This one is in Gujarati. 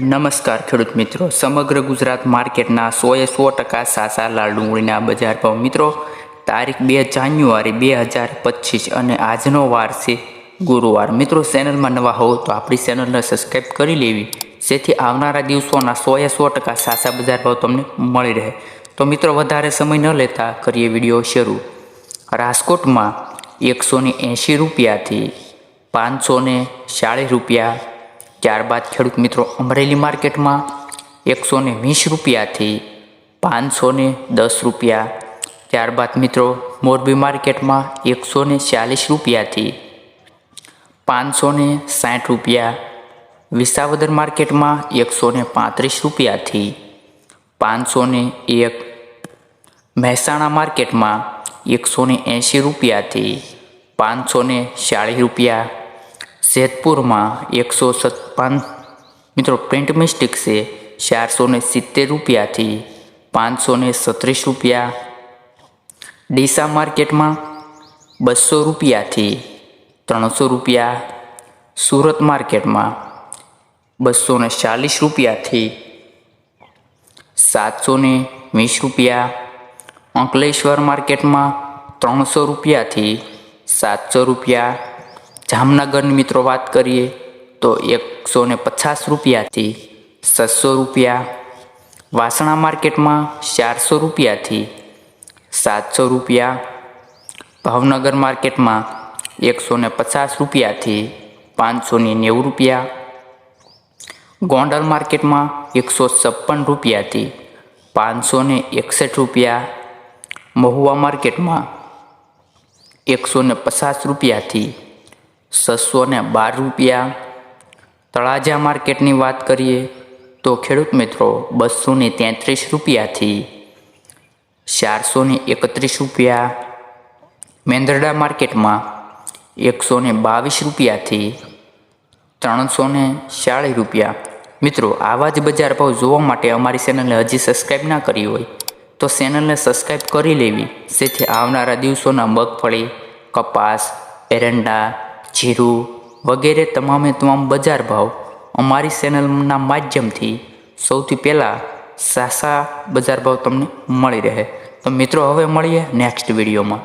નમસ્કાર ખેડૂત મિત્રો, સમગ્ર ગુજરાત માર્કેટના 100% સાચા લાલ ડુંગળીના બજાર ભાવ મિત્રો તારીખ 2 જાન્યુઆરી 2025 અને આજનો વાર છે ગુરુવાર। મિત્રો ચેનલમાં નવા હો તો આપણી ચેનલને સબસ્ક્રાઈબ કરી લેવી, જેથી આવનારા દિવસોના 100% સાચા બજાર ભાવ તમને મળી રહે। તો મિત્રો વધારે સમય ન લેતા કરીએ વિડીયો શરૂ। રાજકોટમાં 180 રૂપિયાથી 540 રૂપિયા। ત્યારબાદ ખેડૂત મિત્રો અમરેલી માર્કેટમાં 120 રૂપિયાથી 510 રૂપિયા। ત્યારબાદ મિત્રો મોરબી માર્કેટમાં 140 રૂપિયાથી 560 રૂપિયા। વિસાવદર માર્કેટમાં 135 રૂપિયાથી 501। મહેસાણા માર્કેટમાં 180 રૂપિયાથી 540 રૂપિયા। જેતપુરમાં 157 મિત્રો પ્રિન્ટ મિસ્ટેક છે 470 રૂપિયાથી 536 રૂપિયા। ડીસા માર્કેટમાં 200 રૂપિયાથી 300 રૂપિયા। સુરત માર્કેટમાં 240 રૂપિયાથી 720 રૂપિયા। અંકલેશ્વર માર્કેટમાં 300 રૂપિયાથી 700 રૂપિયા। જામનગરની મિત્રો વાત કરીએ તો 150 રૂપિયાથી 600 રૂપિયા। વાસણા માર્કેટમાં 400 રૂપિયાથી 700 રૂપિયા। ભાવનગર માર્કેટમાં 150 રૂપિયાથી 590 રૂપિયા। ગોંડલ માર્કેટમાં 156 રૂપિયાથી 561 રૂપિયા। મહુવા માર્કેટમાં 150 રૂપિયાથી 612 રૂપિયા। તળાજા માર્કેટની વાત કરીએ તો ખેડૂત મિત્રો 233 રૂપિયાથી 431 રૂપિયા। મેંદરડા માર્કેટમાં 122 રૂપિયાથી 340 રૂપિયા। મિત્રો આવા જ બજાર ભાવ જોવા માટે અમારી ચેનલને હજી સબસ્ક્રાઈબ ના કરી હોય તો ચેનલને સબસ્ક્રાઈબ કરી લેવી, જેથી આવનારા દિવસોના મગફળી, કપાસ, એરંડા, જીરું વગેરે તમામે તમામ બજાર ભાવ અમારી ચેનલના માધ્યમથી સૌથી પહેલાં સાચા બજાર ભાવ તમને મળી રહે। તો મિત્રો હવે મળીએ નેક્સ્ટ વિડીયોમાં।